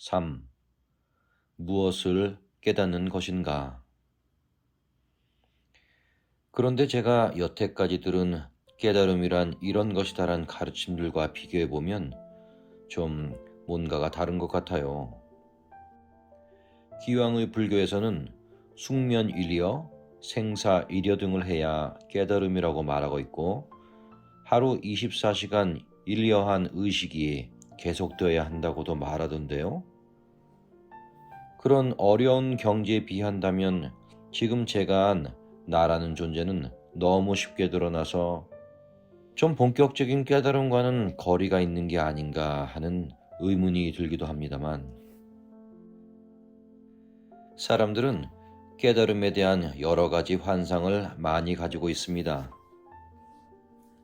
3. 무엇을 깨닫는 것인가? 그런데 제가 여태까지 들은 깨달음이란 이런 것이다란 가르침들과 비교해보면 좀 뭔가가 다른 것 같아요. 기왕의 불교에서는 숙면일여, 생사일여 등을 해야 깨달음이라고 말하고 있고 하루 24시간 일여한 의식이 계속되어야 한다고도 말하던데요. 그런 어려운 경지에 비한다면 지금 제가 한 나라는 존재는 너무 쉽게 드러나서 좀 본격적인 깨달음과는 거리가 있는 게 아닌가 하는 의문이 들기도 합니다만, 사람들은 깨달음에 대한 여러 가지 환상을 많이 가지고 있습니다.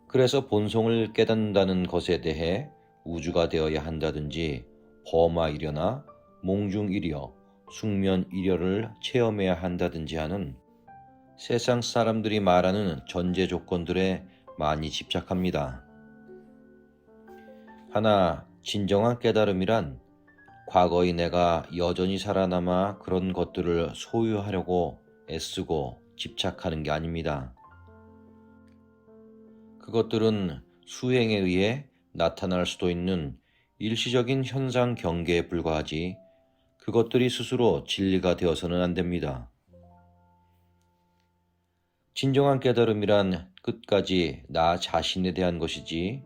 그래서 본성을 깨닫는다는 것에 대해 우주가 되어야 한다든지 범화이려나 몽중이려, 숙면이려를 체험해야 한다든지 하는 세상 사람들이 말하는 전제 조건들에 많이 집착합니다. 하나, 진정한 깨달음이란 과거의 내가 여전히 살아남아 그런 것들을 소유하려고 애쓰고 집착하는 게 아닙니다. 그것들은 수행에 의해 나타날 수도 있는 일시적인 현상 경계에 불과하지 그것들이 스스로 진리가 되어서는 안 됩니다. 진정한 깨달음이란 끝까지 나 자신에 대한 것이지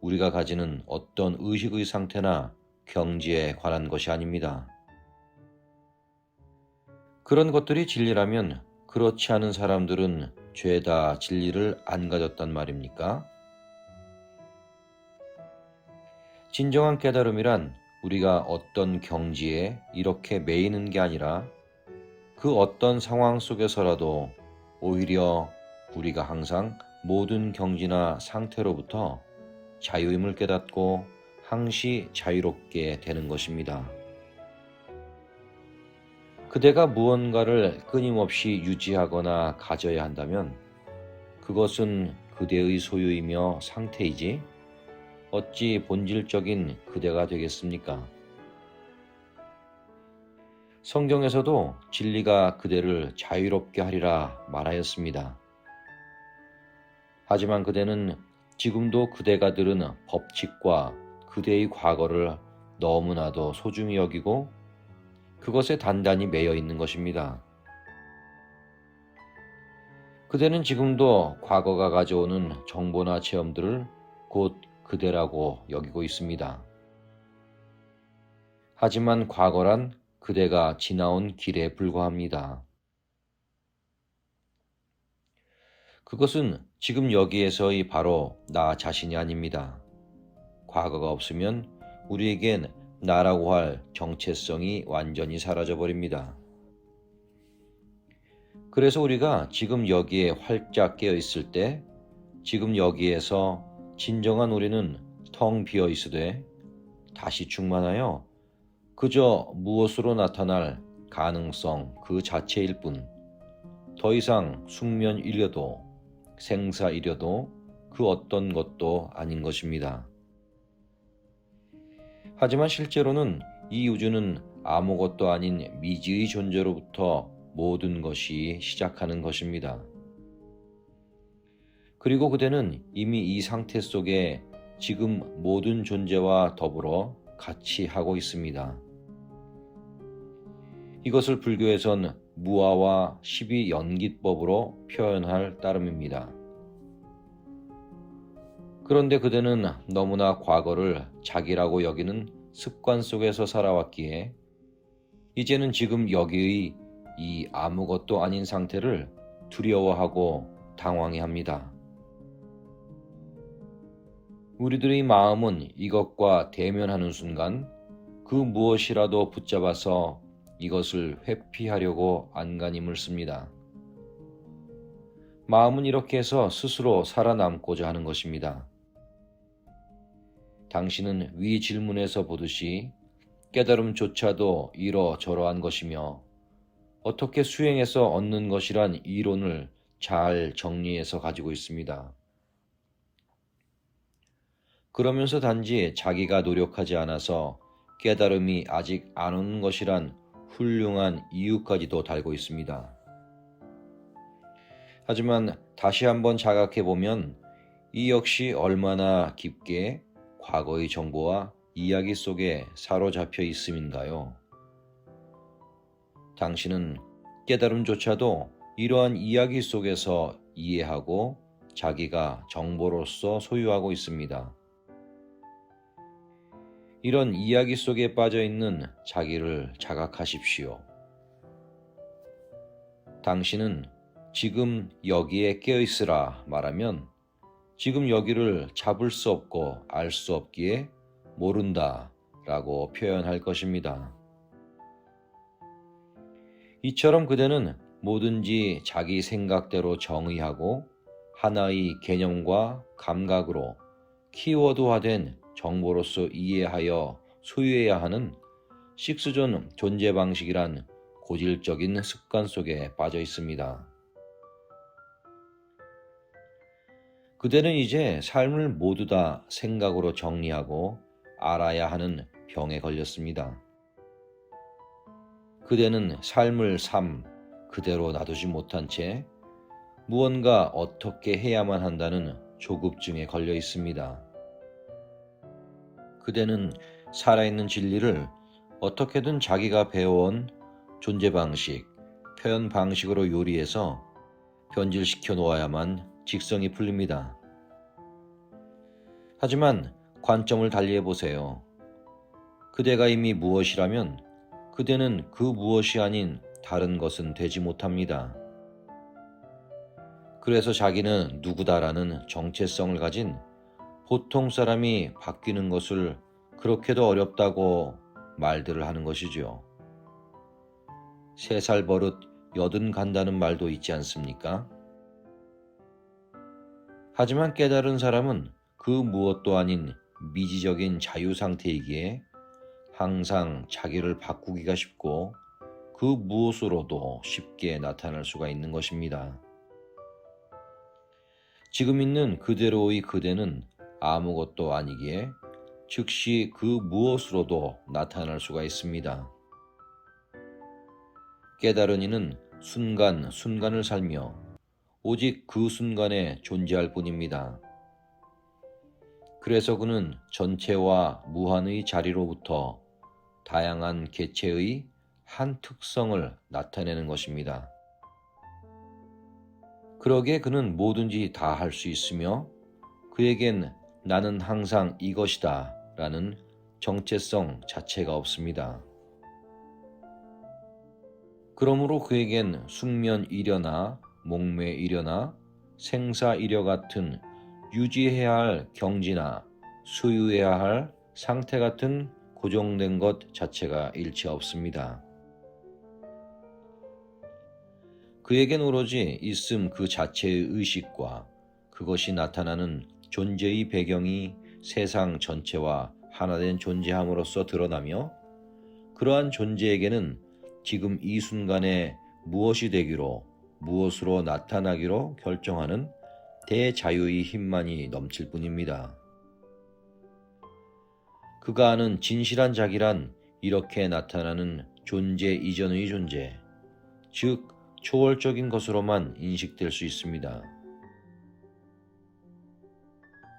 우리가 가지는 어떤 의식의 상태나 경지에 관한 것이 아닙니다. 그런 것들이 진리라면 그렇지 않은 사람들은 죄다 진리를 안 가졌단 말입니까? 진정한 깨달음이란 우리가 어떤 경지에 이렇게 매이는 게 아니라 그 어떤 상황 속에서라도 오히려 우리가 항상 모든 경지나 상태로부터 자유임을 깨닫고 항시 자유롭게 되는 것입니다. 그대가 무언가를 끊임없이 유지하거나 가져야 한다면 그것은 그대의 소유이며 상태이지 어찌 본질적인 그대가 되겠습니까? 성경에서도 진리가 그대를 자유롭게 하리라 말하였습니다. 하지만 그대는 지금도 그대가 들은 법칙과 그대의 과거를 너무나도 소중히 여기고 그것에 단단히 매여 있는 것입니다. 그대는 지금도 과거가 가져오는 정보나 체험들을 곧 그대라고 여기고 있습니다. 하지만 과거란 그대가 지나온 길에 불과합니다. 그것은 지금 여기에서의 바로 나 자신이 아닙니다. 과거가 없으면 우리에겐 나라고 할 정체성이 완전히 사라져버립니다. 그래서 우리가 지금 여기에 활짝 깨어 있을 때 지금 여기에서 진정한 우리는 텅 비어 있으되 다시 충만하여 그저 무엇으로 나타날 가능성 그 자체일 뿐 더 이상 숙면이려도 생사이려도 그 어떤 것도 아닌 것입니다. 하지만 실제로는 이 우주는 아무것도 아닌 미지의 존재로부터 모든 것이 시작하는 것입니다. 그리고 그대는 이미 이 상태 속에 지금 모든 존재와 더불어 같이 하고 있습니다. 이것을 불교에선 무아와 십이연기법으로 표현할 따름입니다. 그런데 그대는 너무나 과거를 자기라고 여기는 습관 속에서 살아왔기에 이제는 지금 여기의 이 아무것도 아닌 상태를 두려워하고 당황해합니다. 우리들의 마음은 이것과 대면하는 순간 그 무엇이라도 붙잡아서 이것을 회피하려고 안간힘을 씁니다. 마음은 이렇게 해서 스스로 살아남고자 하는 것입니다. 당신은 위 질문에서 보듯이 깨달음조차도 이러저러한 것이며 어떻게 수행해서 얻는 것이란 이론을 잘 정리해서 가지고 있습니다. 그러면서 단지 자기가 노력하지 않아서 깨달음이 아직 안 오는 것이란 훌륭한 이유까지도 달고 있습니다. 하지만 다시 한번 자각해보면 이 역시 얼마나 깊게 과거의 정보와 이야기 속에 사로잡혀 있음인가요? 당신은 깨달음조차도 이러한 이야기 속에서 이해하고 자기가 정보로서 소유하고 있습니다. 이런 이야기 속에 빠져 있는 자기를 자각하십시오. 당신은 지금 여기에 깨어있으라 말하면 지금 여기를 잡을 수 없고 알 수 없기에 모른다 라고 표현할 것입니다. 이처럼 그대는 뭐든지 자기 생각대로 정의하고 하나의 개념과 감각으로 키워드화된 정보로서 이해하여 소유해야 하는 식스존 존재 방식이란 고질적인 습관 속에 빠져 있습니다. 그대는 이제 삶을 모두 다 생각으로 정리하고 알아야 하는 병에 걸렸습니다. 그대는 삶을 그대로 놔두지 못한 채 무언가 어떻게 해야만 한다는 조급증에 걸려 있습니다. 그대는 살아있는 진리를 어떻게든 자기가 배워온 존재 방식, 표현 방식으로 요리해서 변질시켜 놓아야만 직성이 풀립니다. 하지만 관점을 달리해 보세요. 그대가 이미 무엇이라면 그대는 그 무엇이 아닌 다른 것은 되지 못합니다. 그래서 자기는 누구다라는 정체성을 가진 보통 사람이 바뀌는 것을 그렇게도 어렵다고 말들을 하는 것이죠. 3살 버릇 80 간다는 말도 있지 않습니까? 하지만 깨달은 사람은 그 무엇도 아닌 미지적인 자유 상태이기에 항상 자기를 바꾸기가 쉽고 그 무엇으로도 쉽게 나타날 수가 있는 것입니다. 지금 있는 그대로의 그대는 아무것도 아니기에 즉시 그 무엇으로도 나타날 수가 있습니다. 깨달은 이는 순간순간을 살며 오직 그 순간에 존재할 뿐입니다. 그래서 그는 전체와 무한의 자리로부터 다양한 개체의 한 특성을 나타내는 것입니다. 그러기에 그는 뭐든지 다 할 수 있으며 그에겐 나는 항상 이것이다 라는 정체성 자체가 없습니다. 그러므로 그에겐 숙면이려나 목매이려나 생사이려 같은 유지해야 할 경지나 소유해야 할 상태 같은 고정된 것 자체가 일체 없습니다. 그에겐 오로지 있음 그 자체의 의식과 그것이 나타나는 존재의 배경이 세상 전체와 하나된 존재함으로써 드러나며 그러한 존재에게는 지금 이 순간에 무엇이 되기로 무엇으로 나타나기로 결정하는 대자유의 힘만이 넘칠 뿐입니다. 그가 아는 진실한 자기란 이렇게 나타나는 존재 이전의 존재, 즉 초월적인 것으로만 인식될 수 있습니다.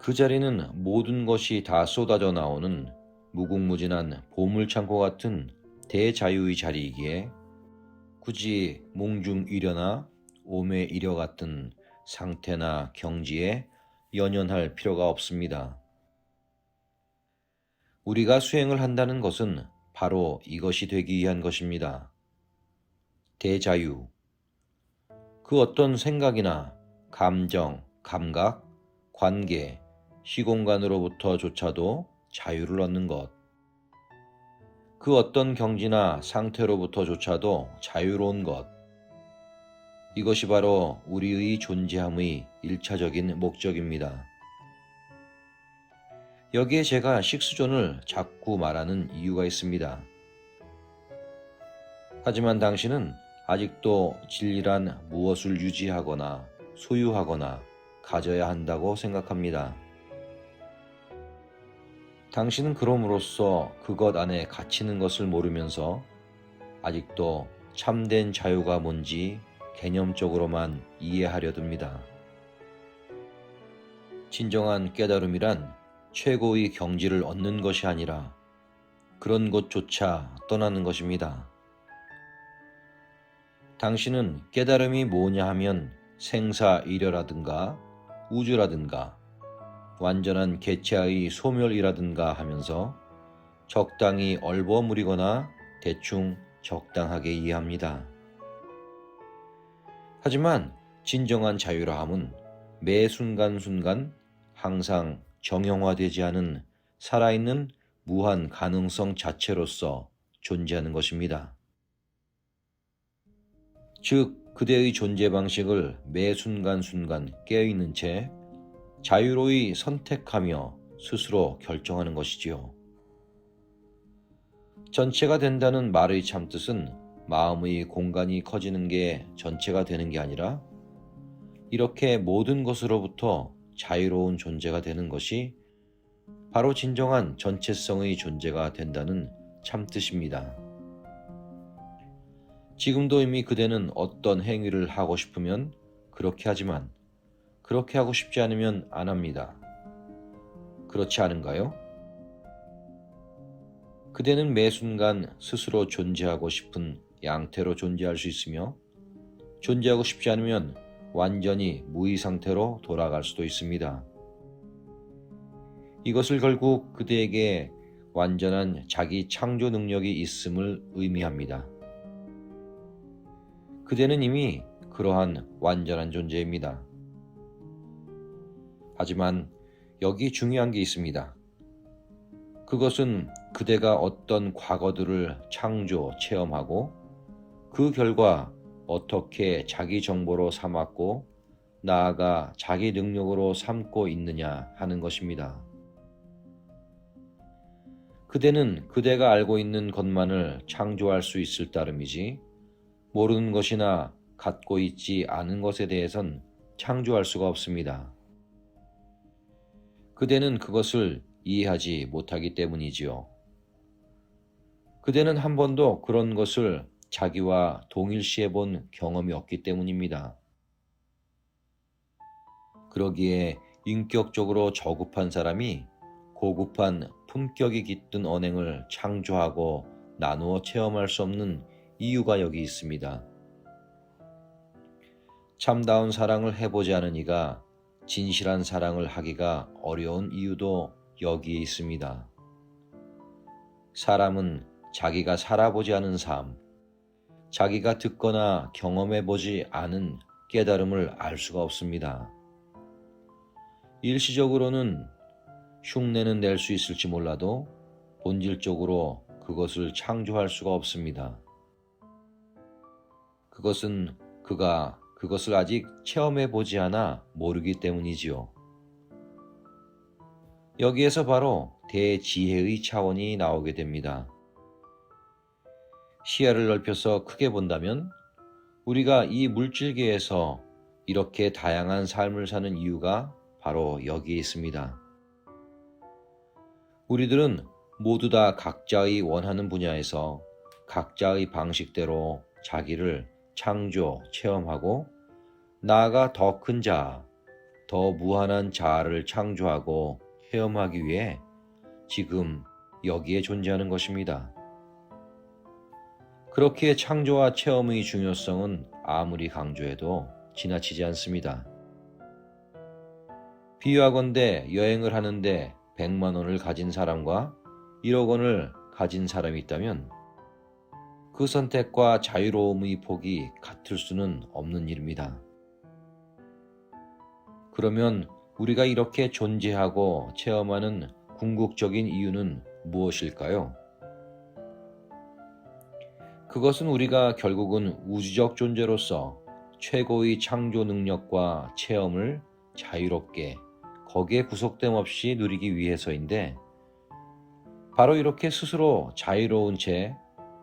그 자리는 모든 것이 다 쏟아져 나오는 무궁무진한 보물창고 같은 대자유의 자리이기에 굳이 몽중이려나 오매이려 같은 상태나 경지에 연연할 필요가 없습니다. 우리가 수행을 한다는 것은 바로 이것이 되기 위한 것입니다. 대자유. 그 어떤 생각이나 감정, 감각, 관계, 시공간으로부터조차도 자유를 얻는 것. 그 어떤 경지나 상태로부터조차도 자유로운 것. 이것이 바로 우리의 존재함의 1차적인 목적입니다. 여기에 제가 식스존을 자꾸 말하는 이유가 있습니다. 하지만 당신은 아직도 진리란 무엇을 유지하거나 소유하거나 가져야 한다고 생각합니다. 당신은 그럼으로써 그것 안에 갇히는 것을 모르면서 아직도 참된 자유가 뭔지 개념적으로만 이해하려 듭니다. 진정한 깨달음이란 최고의 경지를 얻는 것이 아니라 그런 곳조차 떠나는 것입니다. 당신은 깨달음이 뭐냐 하면 생사이려라든가 우주라든가 완전한 개체의 소멸이라든가 하면서 적당히 얼버무리거나 대충 적당하게 이해합니다. 하지만 진정한 자유라 함은 매 순간순간 항상 정형화되지 않은 살아있는 무한 가능성 자체로서 존재하는 것입니다. 즉, 그대의 존재 방식을 매 순간순간 깨어있는 채 자유로이 선택하며 스스로 결정하는 것이지요. 전체가 된다는 말의 참뜻은 마음의 공간이 커지는 게 전체가 되는 게 아니라 이렇게 모든 것으로부터 자유로운 존재가 되는 것이 바로 진정한 전체성의 존재가 된다는 참뜻입니다. 지금도 이미 그대는 어떤 행위를 하고 싶으면 그렇게 하지만 그렇게 하고 싶지 않으면 안 합니다. 그렇지 않은가요? 그대는 매 순간 스스로 존재하고 싶은 양태로 존재할 수 있으며 존재하고 싶지 않으면 완전히 무의 상태로 돌아갈 수도 있습니다. 이것을 결국 그대에게 완전한 자기 창조 능력이 있음을 의미합니다. 그대는 이미 그러한 완전한 존재입니다. 하지만 여기 중요한 게 있습니다. 그것은 그대가 어떤 과거들을 창조, 체험하고 그 결과 어떻게 자기 정보로 삼았고 나아가 자기 능력으로 삼고 있느냐 하는 것입니다. 그대는 그대가 알고 있는 것만을 창조할 수 있을 따름이지 모르는 것이나 갖고 있지 않은 것에 대해선 창조할 수가 없습니다. 그대는 그것을 이해하지 못하기 때문이지요. 그대는 한 번도 그런 것을 자기와 동일시해 본 경험이 없기 때문입니다. 그러기에 인격적으로 저급한 사람이 고급한 품격이 깃든 언행을 창조하고 나누어 체험할 수 없는 이유가 여기 있습니다. 참다운 사랑을 해보지 않은 이가 진실한 사랑을 하기가 어려운 이유도 여기에 있습니다. 사람은 자기가 살아보지 않은 삶, 자기가 듣거나 경험해보지 않은 깨달음을 알 수가 없습니다. 일시적으로는 흉내는 낼 수 있을지 몰라도 본질적으로 그것을 창조할 수가 없습니다. 그것은 그가 그것을 아직 체험해보지 않아 모르기 때문이지요. 여기에서 바로 대지혜의 차원이 나오게 됩니다. 시야를 넓혀서 크게 본다면 우리가 이 물질계에서 이렇게 다양한 삶을 사는 이유가 바로 여기에 있습니다. 우리들은 모두 다 각자의 원하는 분야에서 각자의 방식대로 자기를 창조, 체험하고 나아가 더 큰 자아, 더 무한한 자아를 창조하고 체험하기 위해 지금 여기에 존재하는 것입니다. 그렇기에 창조와 체험의 중요성은 아무리 강조해도 지나치지 않습니다. 비유하건대 여행을 하는데 100만 원을 가진 사람과 1억 원을 가진 사람이 있다면 그 선택과 자유로움의 폭이 같을 수는 없는 일입니다. 그러면 우리가 이렇게 존재하고 체험하는 궁극적인 이유는 무엇일까요? 그것은 우리가 결국은 우주적 존재로서 최고의 창조 능력과 체험을 자유롭게 거기에 구속됨 없이 누리기 위해서인데 바로 이렇게 스스로 자유로운 채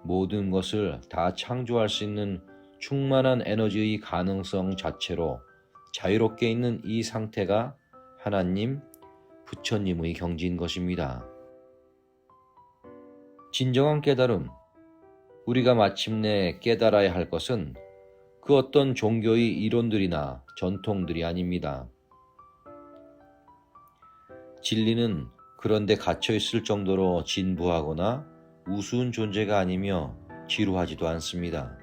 모든 것을 다 창조할 수 있는 충만한 에너지의 가능성 자체로 자유롭게 있는 이 상태가 하나님, 부처님의 경지인 것입니다. 진정한 깨달음, 우리가 마침내 깨달아야 할 것은 그 어떤 종교의 이론들이나 전통들이 아닙니다. 진리는 그런데 갇혀 있을 정도로 진부하거나 우스운 존재가 아니며 지루하지도 않습니다.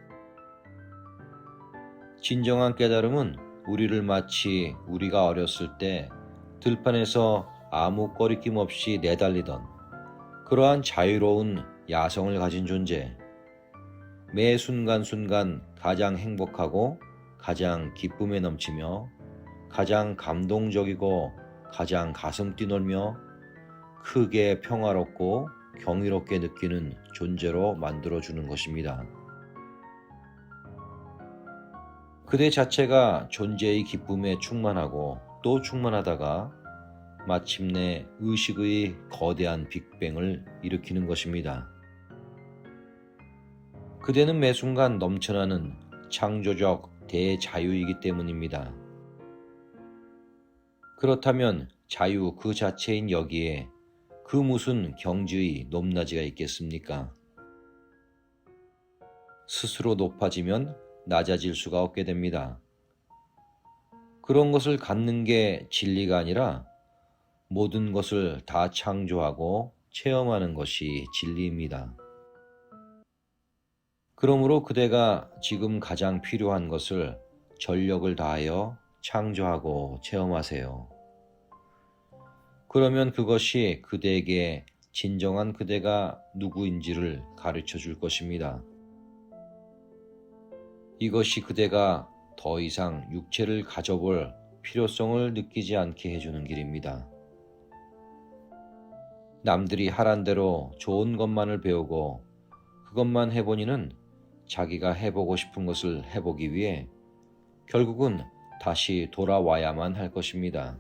진정한 깨달음은 우리를 마치 우리가 어렸을 때 들판에서 아무 꺼리낌 없이 내달리던 그러한 자유로운 야성을 가진 존재, 매 순간순간 가장 행복하고 가장 기쁨에 넘치며 가장 감동적이고 가장 가슴 뛰놀며 크게 평화롭고 경이롭게 느끼는 존재로 만들어주는 것입니다. 그대 자체가 존재의 기쁨에 충만하고 또 충만하다가 마침내 의식의 거대한 빅뱅을 일으키는 것입니다. 그대는 매 순간 넘쳐나는 창조적 대자유이기 때문입니다. 그렇다면 자유 그 자체인 여기에 그 무슨 경지의 높낮이가 있겠습니까? 스스로 높아지면 낮아질 수가 없게 됩니다. 그런 것을 갖는 게 진리가 아니라 모든 것을 다 창조하고 체험하는 것이 진리입니다. 그러므로 그대가 지금 가장 필요한 것을 전력을 다하여 창조하고 체험하세요. 그러면 그것이 그대에게 진정한 그대가 누구인지를 가르쳐 줄 것입니다. 이것이 그대가 더 이상 육체를 가져볼 필요성을 느끼지 않게 해주는 길입니다. 남들이 하란 대로 좋은 것만을 배우고 그것만 해보니는 자기가 해보고 싶은 것을 해보기 위해 결국은 다시 돌아와야만 할 것입니다.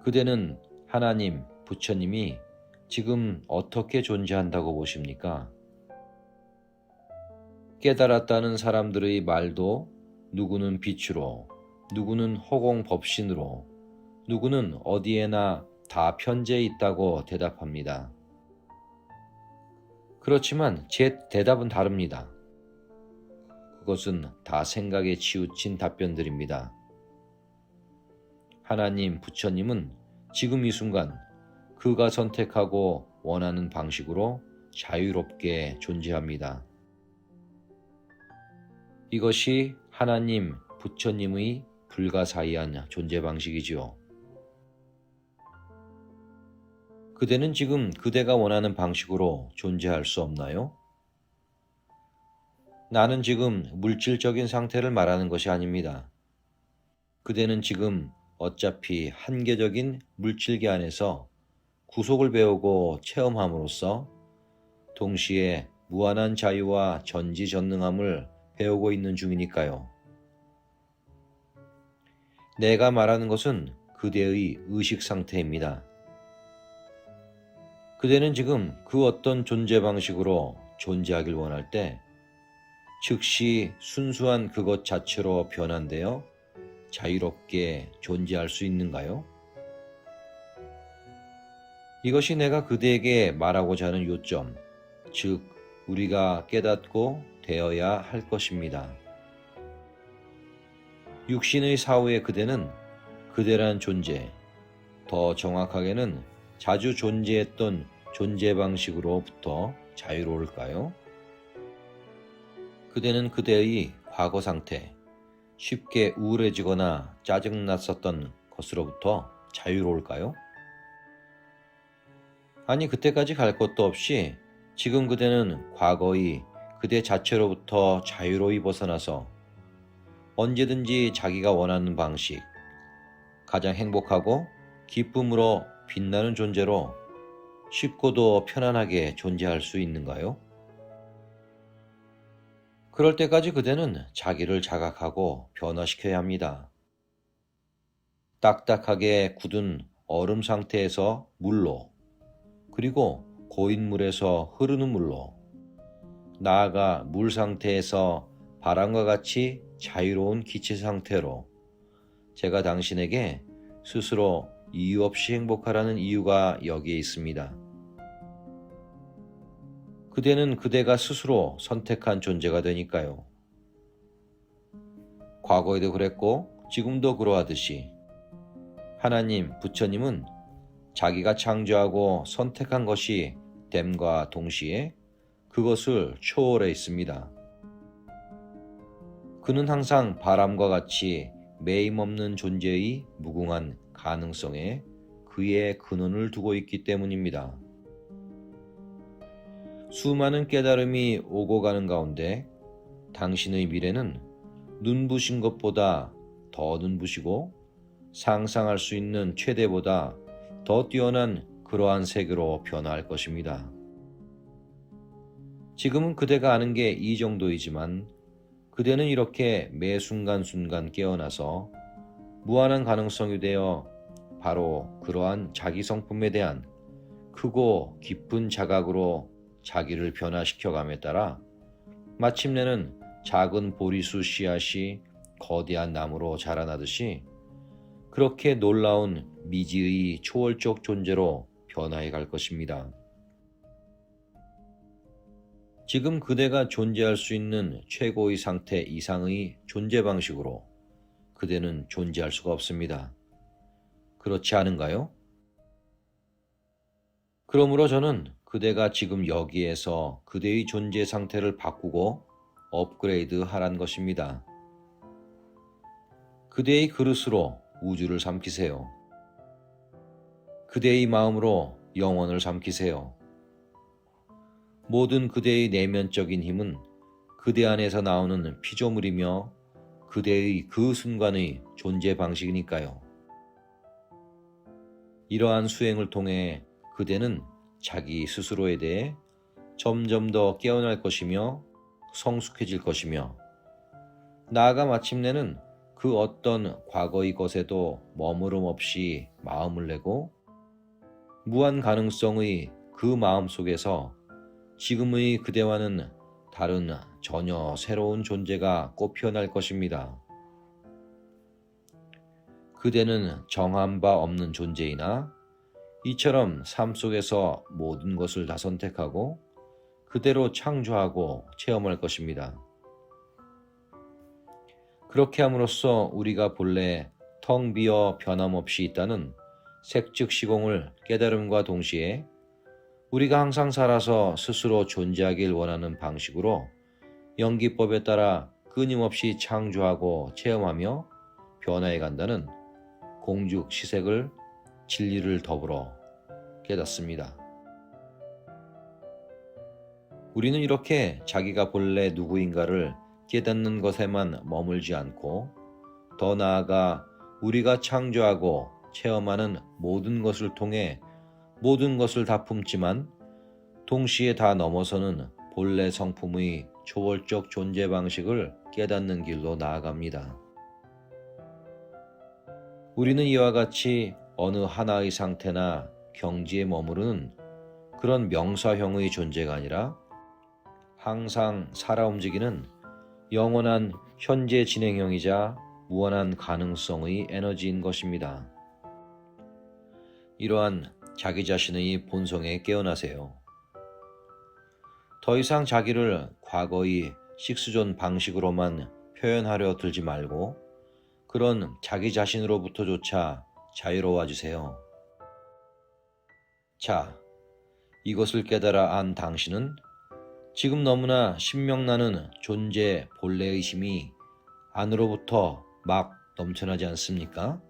그대는 하나님, 부처님이 지금 어떻게 존재한다고 보십니까? 깨달았다는 사람들의 말도 누구는 빛으로, 누구는 허공법신으로, 누구는 어디에나 다 편재해 있다고 대답합니다. 그렇지만 제 대답은 다릅니다. 그것은 다 생각에 치우친 답변들입니다. 하나님, 부처님은 지금 이 순간 그가 선택하고 원하는 방식으로 자유롭게 존재합니다. 이것이 하나님, 부처님의 불가사의한 존재 방식이지요. 그대는 지금 그대가 원하는 방식으로 존재할 수 없나요? 나는 지금 물질적인 상태를 말하는 것이 아닙니다. 그대는 지금 어차피 한계적인 물질계 안에서 구속을 배우고 체험함으로써 동시에 무한한 자유와 전지전능함을 배우고 있는 중이니까요. 내가 말하는 것은 그대의 의식 상태입니다. 그대는 지금 그 어떤 존재 방식으로 존재하길 원할 때 즉시 순수한 그것 자체로 변환되어 자유롭게 존재할 수 있는가요? 이것이 내가 그대에게 말하고자 하는 요점, 즉 우리가 깨닫고 되어야 할 것입니다. 육신의 사후의 그대는 그대란 존재, 더 정확하게는 자주 존재했던 존재 방식으로부터 자유로울까요? 그대는 그대의 과거 상태, 쉽게 우울해지거나 짜증났었던 것으로부터 자유로울까요? 아니, 그때까지 갈 것도 없이 지금 그대는 과거의 그대 자체로부터 자유로이 벗어나서 언제든지 자기가 원하는 방식, 가장 행복하고 기쁨으로 빛나는 존재로 쉽고도 편안하게 존재할 수 있는가요? 그럴 때까지 그대는 자기를 자각하고 변화시켜야 합니다. 딱딱하게 굳은 얼음 상태에서 물로, 그리고 고인 물에서 흐르는 물로, 나아가 물 상태에서 바람과 같이 자유로운 기체 상태로 제가 당신에게 스스로 이유 없이 행복하라는 이유가 여기에 있습니다. 그대는 그대가 스스로 선택한 존재가 되니까요. 과거에도 그랬고 지금도 그러하듯이 하나님, 부처님은 자기가 창조하고 선택한 것이 됨과 동시에 그것을 초월해 있습니다. 그는 항상 바람과 같이 매임없는 존재의 무궁한 가능성에 그의 근원을 두고 있기 때문입니다. 수많은 깨달음이 오고 가는 가운데 당신의 미래는 눈부신 것보다 더 눈부시고 상상할 수 있는 최대보다 더 뛰어난 그러한 세계로 변화할 것입니다. 지금은 그대가 아는 게 이 정도이지만 그대는 이렇게 매 순간순간 깨어나서 무한한 가능성이 되어 바로 그러한 자기 성품에 대한 크고 깊은 자각으로 자기를 변화시켜감에 따라 마침내는 작은 보리수 씨앗이 거대한 나무로 자라나듯이 그렇게 놀라운 미지의 초월적 존재로 변화해 갈 것입니다. 지금 그대가 존재할 수 있는 최고의 상태 이상의 존재 방식으로 그대는 존재할 수가 없습니다. 그렇지 않은가요? 그러므로 저는 그대가 지금 여기에서 그대의 존재 상태를 바꾸고 업그레이드 하란 것입니다. 그대의 그릇으로 우주를 삼키세요. 그대의 마음으로 영혼을 삼키세요. 모든 그대의 내면적인 힘은 그대 안에서 나오는 피조물이며 그대의 그 순간의 존재 방식이니까요. 이러한 수행을 통해 그대는 자기 스스로에 대해 점점 더 깨어날 것이며 성숙해질 것이며 나아가 마침내는 그 어떤 과거의 것에도 머무름 없이 마음을 내고 무한 가능성의 그 마음 속에서 지금의 그대와는 다른 전혀 새로운 존재가 꽃피어날 것입니다. 그대는 정한 바 없는 존재이나 이처럼 삶 속에서 모든 것을 다 선택하고 그대로 창조하고 체험할 것입니다. 그렇게 함으로써 우리가 본래 텅 비어 변함없이 있다는 색즉 시공을 깨달음과 동시에 우리가 항상 살아서 스스로 존재하길 원하는 방식으로 연기법에 따라 끊임없이 창조하고 체험하며 변화해 간다는 공죽 시색을 진리를 더불어 깨닫습니다. 우리는 이렇게 자기가 본래 누구인가를 깨닫는 것에만 머물지 않고 더 나아가 우리가 창조하고 체험하는 모든 것을 통해 모든 것을 다 품지만 동시에 다 넘어서는 본래 성품의 초월적 존재 방식을 깨닫는 길로 나아갑니다. 우리는 이와 같이 어느 하나의 상태나 경지에 머무르는 그런 명사형의 존재가 아니라 항상 살아 움직이는 영원한 현재 진행형이자 무한한 가능성의 에너지인 것입니다. 이러한 자기 자신의 본성에 깨어나세요. 더 이상 자기를 과거의 식수존 방식으로만 표현하려 들지 말고 그런 자기 자신으로부터조차 자유로워 주세요. 자, 이것을 깨달아 안 당신은 지금 너무나 신명나는 존재 본래의 힘이 안으로부터 막 넘쳐나지 않습니까?